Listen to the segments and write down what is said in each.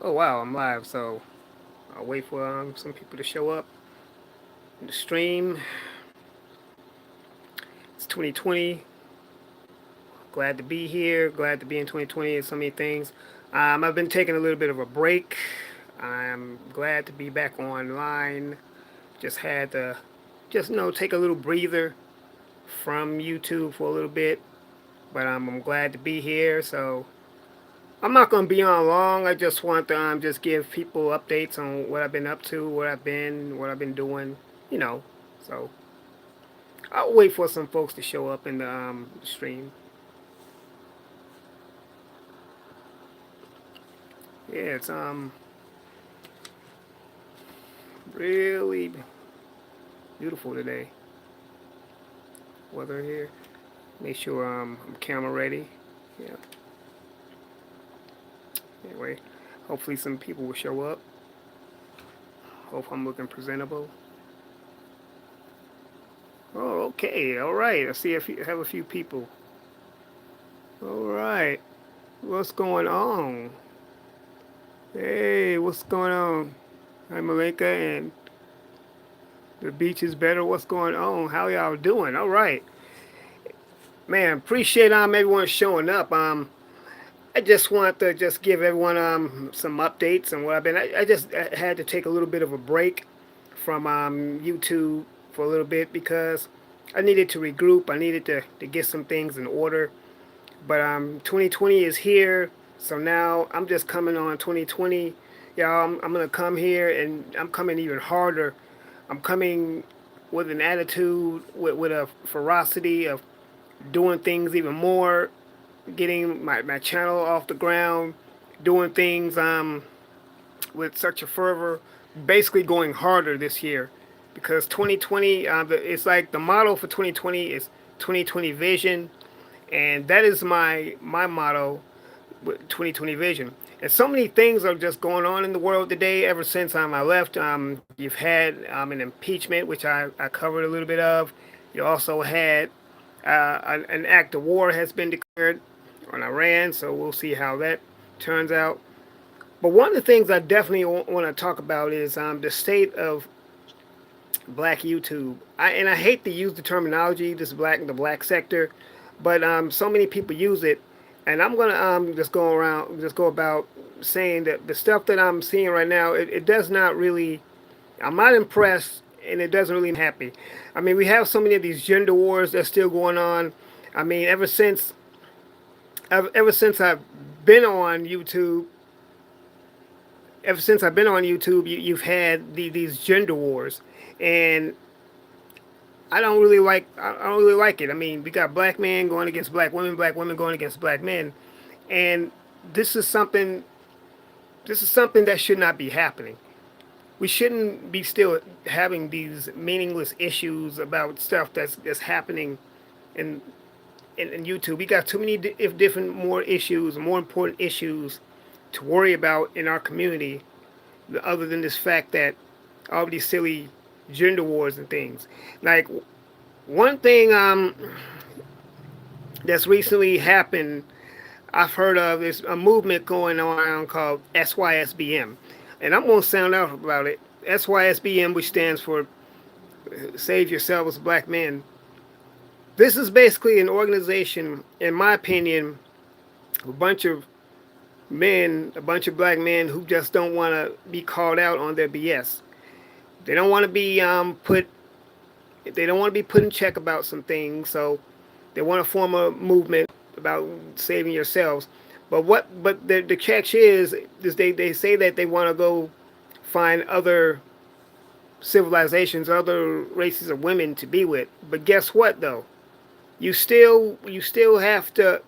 Oh wow, I'm live, so I'll wait for some people to show up in the stream. It's 2020. Glad to be here. Glad to be in 2020 and so many things. I've been taking a little bit of a break. I'm glad to be back online. Just had to take a little breather from YouTube for a little bit, but I'm glad to be here. So I'm not gonna be on long. I just want to just give people updates on what I've been up to, what I've been doing, you know. So I'll wait for some folks to show up in the stream. Yeah, it's really beautiful today. Weather here. Make sure I'm camera ready. Yeah. Anyway, hopefully some people will show up. Hope I'm looking presentable. Oh, okay. All right. I see if you have a few people. All right. What's going on? Hey, what's going on? Hi, Malika, and the beach is better. What's going on? How y'all doing? All right, man. Appreciate everyone showing up. I just want to just give everyone some updates on what I've been. I just had to take a little bit of a break from YouTube for a little bit because I needed to regroup. I needed to get some things in order. But 2020 is here, so now I'm just coming on 2020. Y'all, I'm gonna come here and I'm coming even harder. I'm coming with an attitude, with a ferocity of doing things even more, getting my channel off the ground, doing things with such a fervor, basically going harder this year. Because 2020, it's like the motto for 2020 is 2020 vision, and that is my motto with 2020 vision. And so many things are just going on in the world today. Ever since I left, you've had an impeachment, which I covered a little bit of. You also had an act of war has been declared on Iran, so we'll see how that turns out. But one of the things I definitely want to talk about is the state of black YouTube. And I hate to use the terminology, the black sector, but so many people use it, and I'm gonna just go about saying that the stuff that I'm seeing right now, it does not really. I'm not impressed, and it doesn't really make me happy. I mean, we have so many of these gender wars that's still going on. I mean, ever since I've been on YouTube, you've had these gender wars, and I don't really like it. I mean, we got black men going against black women going against black men, and this is something this is something that should not be happening. We shouldn't be still having these meaningless issues about stuff that's happening in in YouTube. We got too many if different more issues, more important issues to worry about in our community, other than this fact that all these silly gender wars and things. Like one thing that's recently happened, I've heard of is a movement going on called SYSBM, and I'm gonna sound out about it. SYSBM, which stands for Save Yourselves, Black Men. This is basically an organization, in my opinion, a bunch of a bunch of black men who just don't want to be called out on their BS. They don't want to be they don't want to be put in check about some things, so they want to form a movement about saving yourselves. But the catch is they say that they want to go find other civilizations, other races of women to be with. But guess what though? You still have to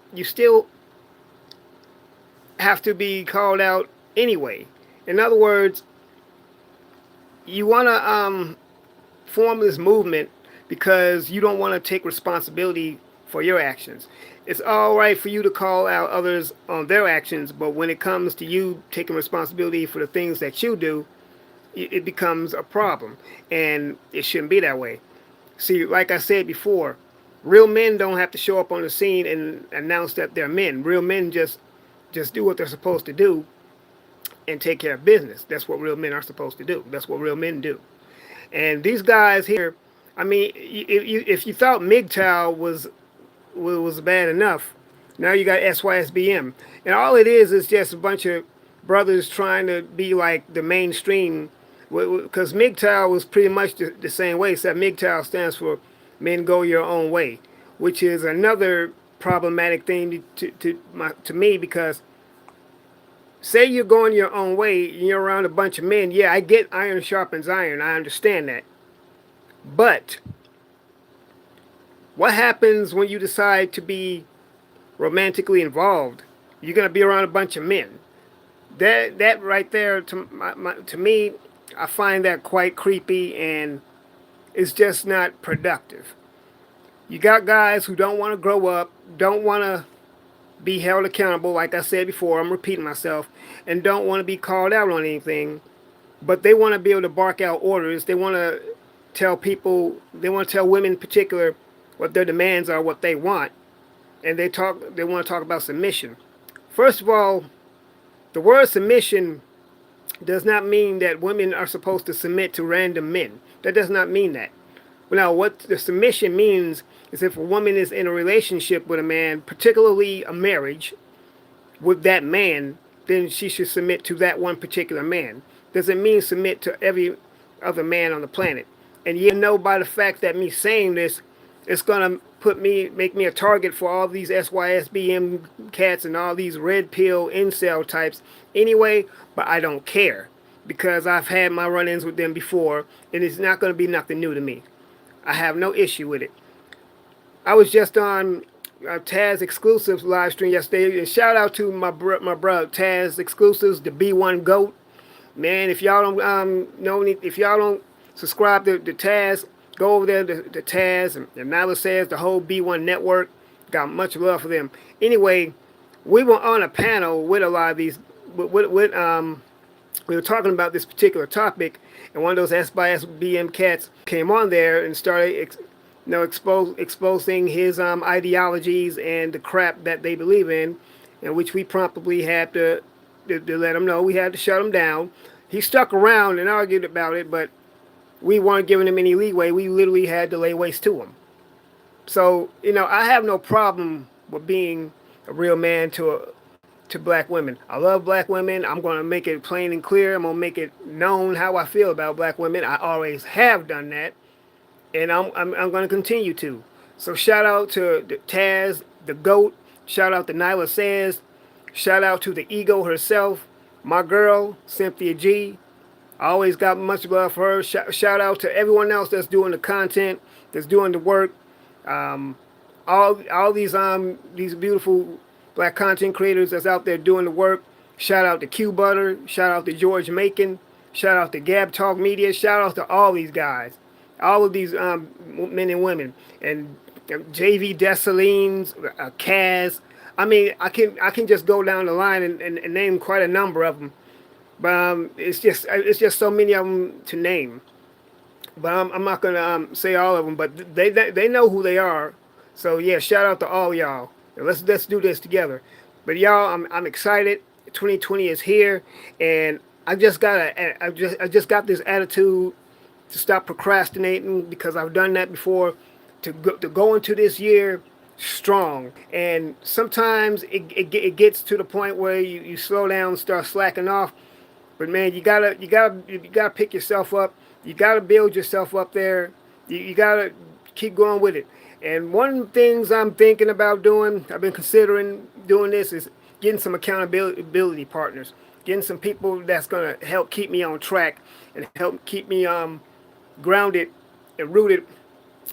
be called out anyway. In other words, you want to form this movement because you don't want to take responsibility for your actions. It's all right for you to call out others on their actions, but when it comes to you taking responsibility for the things that you do, it becomes a problem, and it shouldn't be that way. See, like I said before, real men don't have to show up on the scene and announce that they're men. Real men just do what they're supposed to do, and take care of business. That's what real men are supposed to do. That's what real men do. And these guys here, I mean, if you thought MGTOW was bad enough, now you got SYSBM, and all it is just a bunch of brothers trying to be like the mainstream. Because MGTOW was pretty much the same way, except MGTOW stands for Men Go Your Own Way, which is another problematic thing to me, because say you're going your own way and you're around a bunch of men. Yeah, I get iron sharpens iron. I understand that. But what happens when you decide to be romantically involved? You're gonna be around a bunch of men. That right there, to me, I find that quite creepy, and it's just not productive. You got guys who don't want to grow up, don't want to be held accountable, like I said before, I'm repeating myself, and don't want to be called out on anything, but they want to be able to bark out orders. They want to tell people, they want to tell women in particular what their demands are, what they want, and they want to talk about submission. First of all, the word submission does not mean that women are supposed to submit to random men. That does not mean that. Now, what the submission means is if a woman is in a relationship with a man, particularly a marriage with that man, then she should submit to that one particular man. Doesn't mean submit to every other man on the planet. And you know by the fact that me saying this, it's gonna make me a target for all these SYSBM cats and all these red pill incel types anyway, but I don't care, because I've had my run-ins with them before, and it's not gonna be nothing new to me. I have no issue with it. I was just on Taz Exclusives live stream yesterday, and shout out to my brother Taz Exclusives, the B1 Goat. Man, if y'all don't if y'all don't subscribe to Taz, go over there to Taz and Nyla Says, the whole B1 network. Got much love for them. Anyway, we were on a panel with a lot of these. We were talking about this particular topic, and one of those SBM cats came on there and started exposing his ideologies and the crap that they believe in which we promptly had to let him know. We had to shut him down. He stuck around and argued about it, but we weren't giving him any leeway. We literally had to lay waste to him. So, I have no problem with being a real man to black women. I love black women. I'm going to make it plain and clear. I'm going to make it known how I feel about black women. I always have done that, and I'm going to continue to. So shout out to Taz, the GOAT. Shout out to Nyla Says. Shout out to the ego herself, my girl, Cynthia G. I always got much love for her. Shout out to everyone else that's doing the content, that's doing the work. All these beautiful black content creators that's out there doing the work. Shout out to Q Butter. Shout out to George Macon. Shout out to Gab Talk Media. Shout out to all these guys, all of these men and women, and JV Dessalines, Kaz. I mean, I can just go down the line and name quite a number of them. But it's just so many of them to name. But I'm not gonna say all of them. But they know who they are. So yeah, shout out to all y'all. Let's do this together. But y'all, I'm excited. 2020 is here, and I just got this attitude to stop procrastinating, because I've done that before. To go into this year strong, and sometimes it gets to the point where you slow down, start slacking off. But man, you gotta pick yourself up. You gotta build yourself up there. You gotta keep going with it. And one of the things I'm thinking about doing, I've been considering doing this, is getting some accountability partners, getting some people that's gonna help keep me on track and help keep me grounded and rooted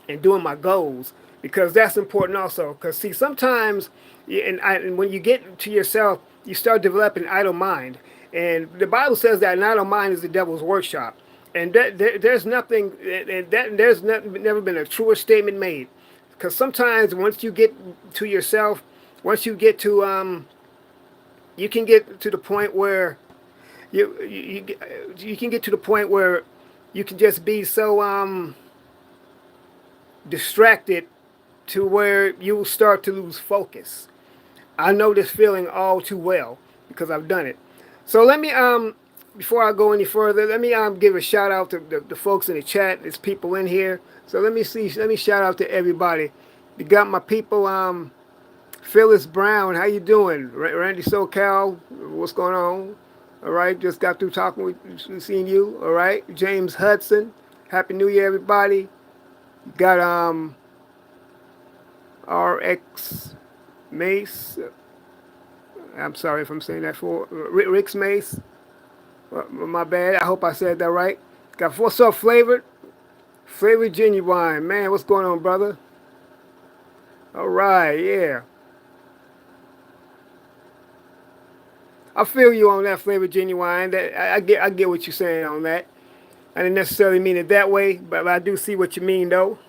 in doing my goals, because that's important also. Because see, sometimes, and when you get to yourself, you start developing idle mind. And the Bible says that an idle mind is the devil's workshop. And there's nothing, and there's never been a truer statement made. Because sometimes once you get to yourself, once you get to, you can get to the point where you can get to the point where you can just be so distracted to where you will start to lose focus. I know this feeling all too well because I've done it. So let me before I go any further, let me give a shout out to the folks in the chat. There's people in here. So let me shout out to everybody. You got my people Phyllis Brown, how you doing? Randy SoCal, what's going on? All right, just got through talking with seeing you. All right, James Hudson, Happy New Year, everybody. You got RX Mace. I'm sorry if I'm saying that for Rick's Mace. My bad. I hope I said that right. Got what's up, Flavored? Flavored Genuine, man. What's going on, brother? All right, yeah. I feel you on that, Flavor Genuine. That I get what you're saying on that. I didn't necessarily mean it that way, but I do see what you mean though.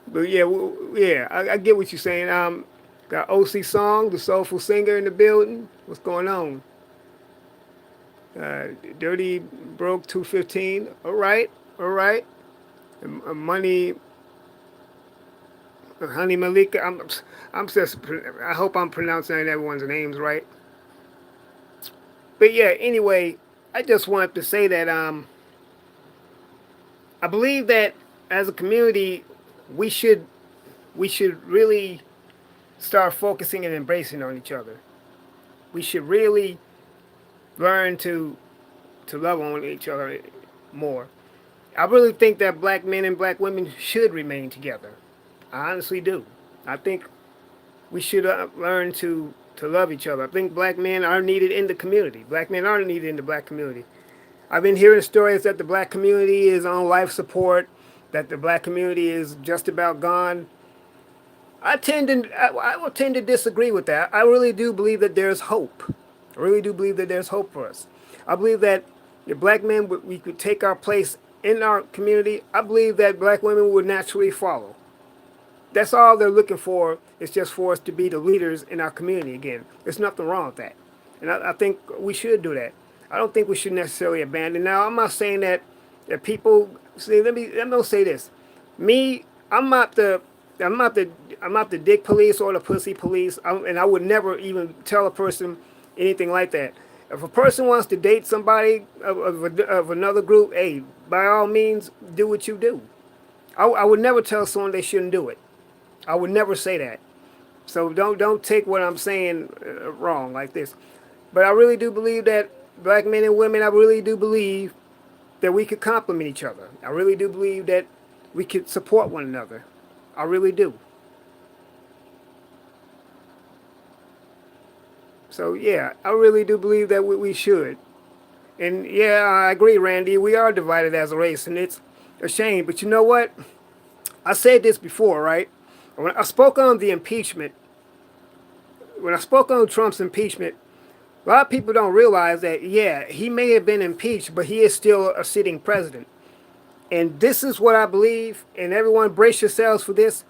But yeah, yeah, I get what you're saying. Got OC Song, the soulful singer in the building. What's going on? Uh, Dirty Broke 215. All right, all right. Money, Honey Malika. I'm just. I hope I'm pronouncing everyone's names right. But yeah, anyway, I just wanted to say that I believe that as a community, we should we should really start focusing and embracing on each other. We should really learn to love on each other more. I really think that black men and black women should remain together. I honestly do. I think we should learn to love each other. I think black men are needed in the community. Black men are needed in the black community. I've been hearing stories that the black community is on life support, that the black community is just about gone. I will tend to disagree with that. I really do believe that there's hope. I really do believe that there's hope for us. I believe that if black men we could take our place in our community, I believe that black women would naturally follow. That's all they're looking for. Is just for us to be the leaders in our community again. There's nothing wrong with that, and I think we should do that. I don't think we should necessarily abandon. Now, I'm not saying that people see. Let me say this. Me, I'm not the I'm not the I'm not the dick police or the pussy police, and I would never even tell a person anything like that. If a person wants to date somebody of another group, hey, by all means, do what you do. I would never tell someone they shouldn't do it. I would never say that. So don't take what I'm saying wrong like this. But I really do believe that black men and women, I really do believe that we could complement each other. I really do believe that we could support one another. I really do. So yeah, I really do believe that we should. And yeah, I agree, Randy. We are divided as a race, and it's a shame. But you know what? I said this before, right? When I spoke on the impeachment, when I spoke on Trump's impeachment, a lot of people don't realize that, yeah, he may have been impeached, but he is still a sitting president. And this is what I believe, and everyone brace yourselves for this.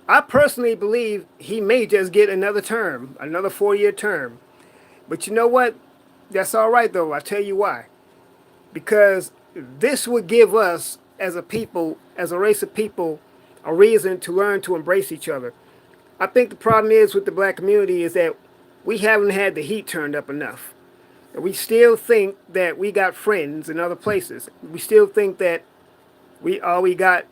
I personally believe he may just get another term, another 4-year term. But you know what? That's all right, though. I'll tell you why. Because this would give us, as a people, as a race of people, a reason to learn to embrace each other. I think the problem is with the black community is that we haven't had the heat turned up enough. We still think that we got friends in other places. We still think that we all we got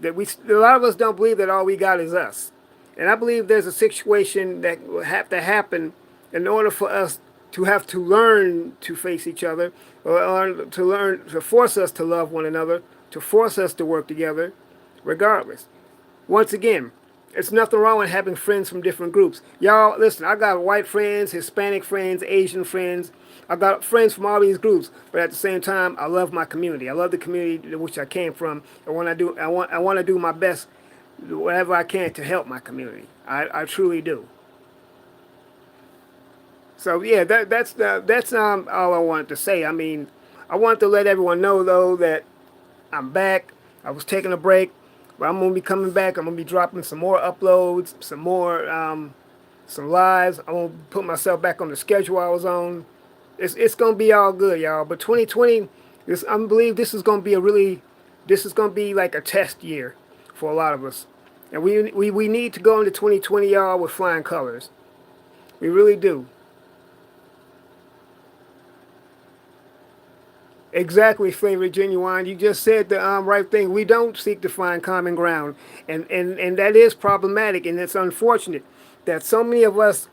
that we a lot of us don't believe that all we got is us. And I believe there's a situation that will have to happen in order for us to have to learn to face each other, or to learn to force us to love one another, to force us to work together, regardless. Once again, it's nothing wrong with having friends from different groups. Y'all, listen, I got white friends, Hispanic friends, Asian friends. I got friends from all these groups, but at the same time, I love my community. I love the community in which I came from, and when I want to do my best, whatever I can to help my community. I truly do. So yeah, that's all I wanted to say. I mean, I wanted to let everyone know though that I'm back. I was taking a break, but I'm gonna be coming back. I'm gonna be dropping some more uploads, some more some lives. I'm gonna put myself back on the schedule I was on. It's gonna be all good, y'all. But 2020, I believe this is gonna be like a test year for a lot of us, and we need to go into 2020, y'all, with flying colors. We really do. Exactly, Flavor Genuine. You just said the right thing. We don't seek to find common ground, and that is problematic, and it's unfortunate that so many of us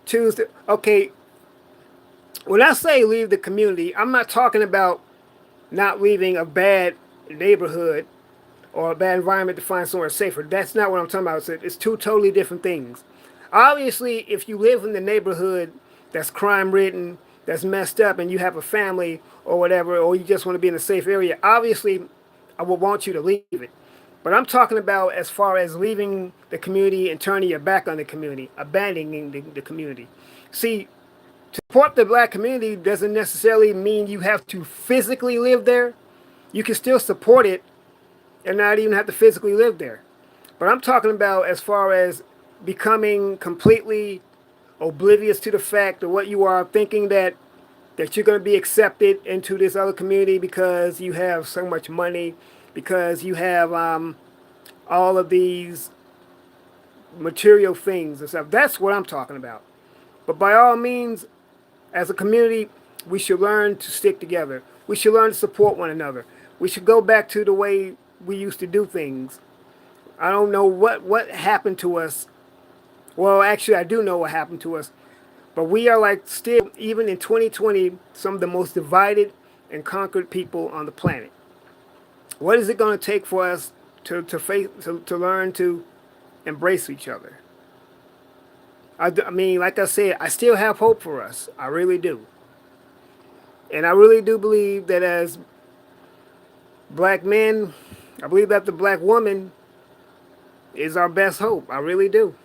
choose to. Okay, when I say leave the community, I'm not talking about not leaving a bad neighborhood or a bad environment to find somewhere safer. That's not what I'm talking about. It's two totally different things. Obviously, if you live in the neighborhood that's crime ridden, that's messed up, and you have a family or whatever, or you just want to be in a safe area, obviously, I would want you to leave it. But I'm talking about as far as leaving the community and turning your back on the community, abandoning the community. See, to support the black community doesn't necessarily mean you have to physically live there. You can still support it and not even have to physically live there. But I'm talking about as far as becoming completely oblivious to the fact of what you are, thinking that you're going to be accepted into this other community because you have so much money, because you have all of these material things and stuff. That's what I'm talking about. But by all means, as a community, we should learn to stick together. We should learn to support one another. We should go back to the way we used to do things. I don't know what happened to us. Well, actually, I do know what happened to us. But we are like still, even in 2020, some of the most divided and conquered people on the planet. What is it going to take for us to learn to embrace each other? I mean, like I said, I still have hope for us. I really do. And I really do believe that as black men, I believe that the black woman is our best hope. I really do.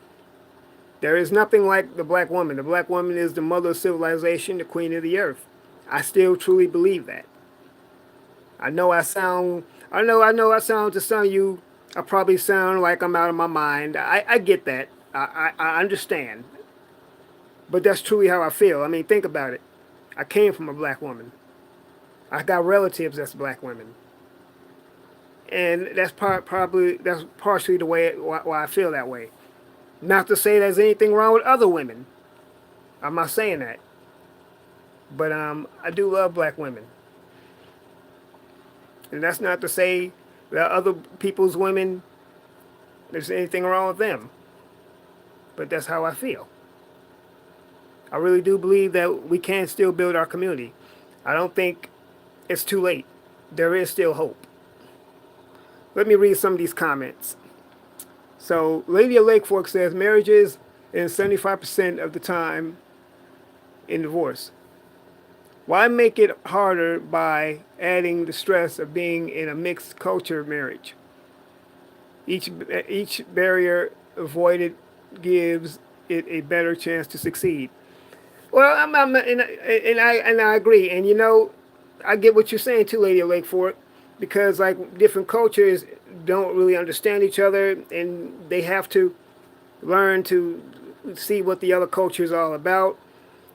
There is nothing like the black woman. The black woman is the mother of civilization, the queen of the earth. I still truly believe that. I know I sound, I know I sound to some of you, I probably sound like I'm out of my mind. I get that. I understand. But that's truly how I feel. I mean, think about it. I came from a black woman. I got relatives that's black women. And that's partially the way why I feel that way. Not to say there's anything wrong with other women. I'm not saying that. But I do love black women. And that's not to say that other people's women, there's anything wrong with them. But that's how I feel. I really do believe that we can still build our community. I don't think it's too late. There is still hope. Let me read some of these comments. So, Lady of Lake Fork says marriages in 75% of the time in divorce. Why make it harder by adding the stress of being in a mixed culture marriage? Each barrier avoided gives it a better chance to succeed. Well, and I agree, and you know, I get what you're saying too, Lady of Lake Fork, because like different cultures don't really understand each other, and they have to learn to see what the other culture is all about,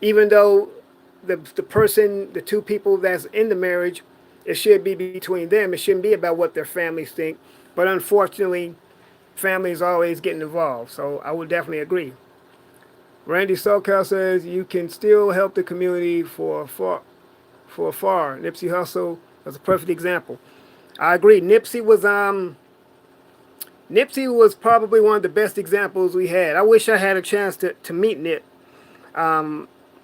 even though the person, the two people that's in the marriage, it should be between them. It shouldn't be about what their families think. But unfortunately, families always getting involved. So I would definitely agree. Randy Socal says you can still help the community for far. Nipsey Hussle was a perfect example. I agree. Nipsey was probably one of the best examples we had. I wish I had a chance to meet Nip.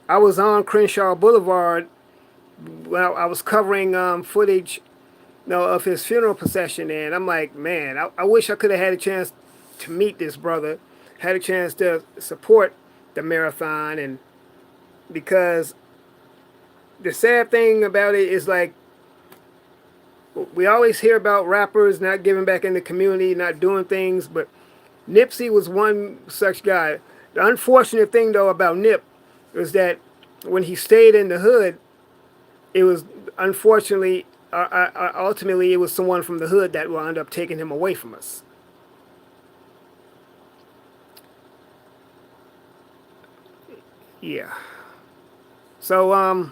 I was on Crenshaw Boulevard when I was covering footage, of his funeral procession, and I'm like, man, I wish I could have had a chance to meet this brother, had a chance to support the marathon, and because the sad thing about it is like we always hear about rappers not giving back in the community, not doing things, but Nipsey was one such guy. The unfortunate thing though about Nip was that when he stayed in the hood, it was unfortunately, ultimately, it was someone from the hood that wound up taking him away from us. Yeah. So,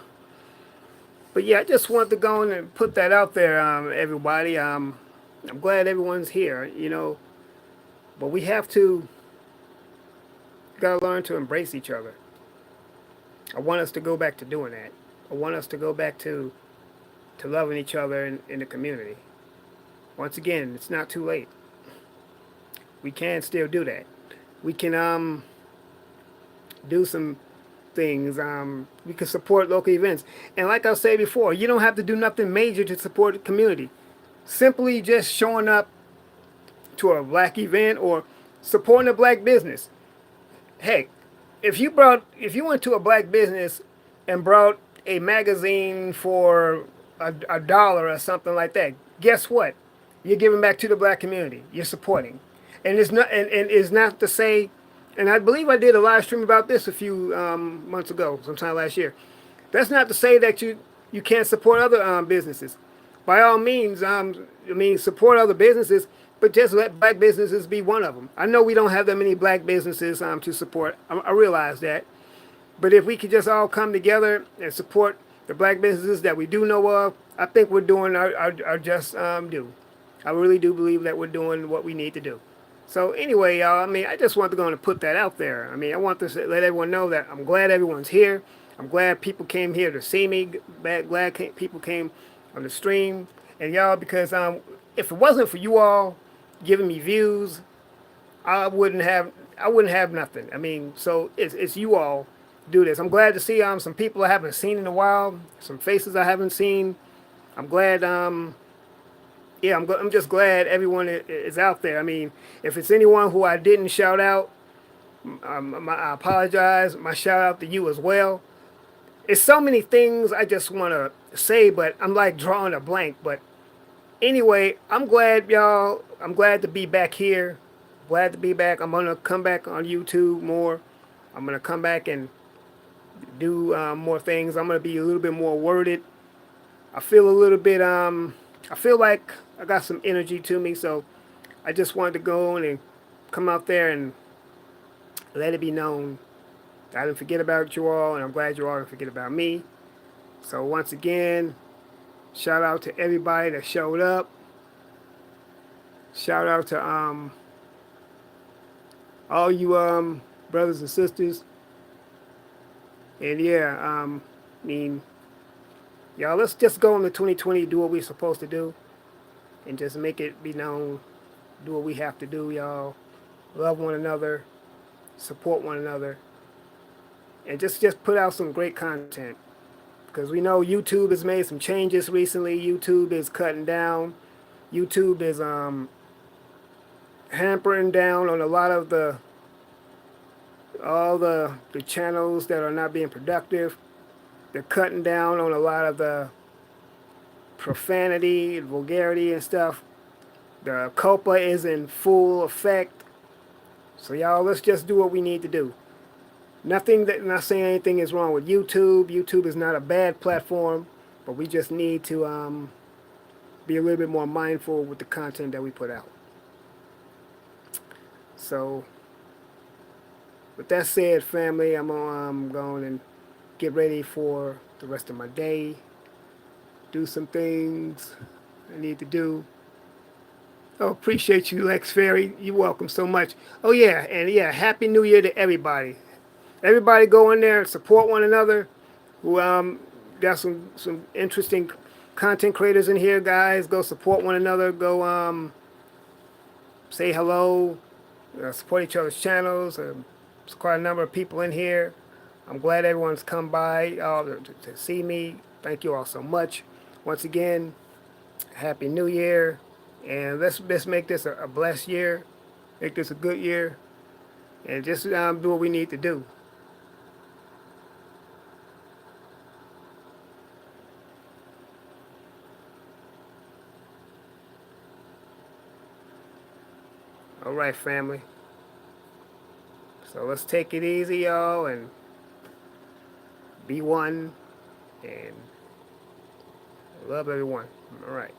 but yeah, I just wanted to go in and put that out there, everybody. I'm glad everyone's here, but we have to gotta learn to embrace each other. I want us to go back to doing that. I want us to go back to to loving each other in the community. Once again, it's not too late. We can still do that. We can do some things. We can support local events. And like I said before, you don't have to do nothing major to support the community. Simply just showing up to a black event or supporting a black business. Heck, if you went to a black business and brought a magazine for a dollar or something like that, guess what? You're giving back to the black community. You're supporting, and it's not to say, and I believe I did a live stream about this a few months ago, sometime last year. That's not to say that you can't support other businesses. By all means, support other businesses, but just let black businesses be one of them. I know we don't have that many black businesses to support. I realize that. But if we could just all come together and support the black businesses that we do know of, I think we're doing our just due. I really do believe that we're doing what we need to do. So anyway, y'all, I just want to go and put that out there. I want to let everyone know that I'm glad everyone's here. I'm glad people came here to see me. Glad people came on the stream. And y'all, because if it wasn't for you all giving me views, I wouldn't have nothing. So it's you all do this. I'm glad to see some people I haven't seen in a while, some faces I haven't seen. I'm glad yeah, I'm just glad everyone is out there. If it's anyone who I didn't shout out, I apologize. My shout out to you as well. It's so many things I just want to say, but I'm like drawing a blank. But anyway, I'm glad, y'all. I'm glad to be back here. Glad to be back. I'm going to come back on YouTube more. I'm going to come back and do more things. I'm going to be a little bit more worded. I feel a little bit, I feel like I got some energy to me, so I just wanted to go on and come out there and let it be known that I didn't forget about you all, and I'm glad you all didn't forget about me. So once again, shout out to everybody that showed up. Shout out to all you brothers and sisters. And yeah, y'all, let's just go into 2020, do what we're supposed to do, and just make it be known, do what we have to do, y'all. Love one another, support one another, and just put out some great content. Because we know YouTube has made some changes recently. YouTube is cutting down. YouTube is hampering down on a lot of all the channels that are not being productive. They're cutting down on a lot of the profanity and vulgarity and stuff. The COPA is in full effect. So y'all, let's just do what we need to do. Not saying anything is wrong with YouTube. YouTube is not a bad platform, but we just need to be a little bit more mindful with the content that we put out. So, with that said, family, I'm going and get ready for the rest of my day. Do some things I need to do. Oh, appreciate you, Lex Ferry. You're welcome so much. Oh yeah, and yeah, Happy New Year to everybody. Everybody go in there and support one another. Who got some interesting content creators in here, guys. Go support one another. Go say hello. Support each other's channels. There's quite a number of people in here. I'm glad everyone's come by to see me. Thank you all so much. Once again, Happy New Year. And let's make this a blessed year. Make this a good year. And just do what we need to do. All right, family. So let's take it easy, y'all, and be one, and love everyone. All right.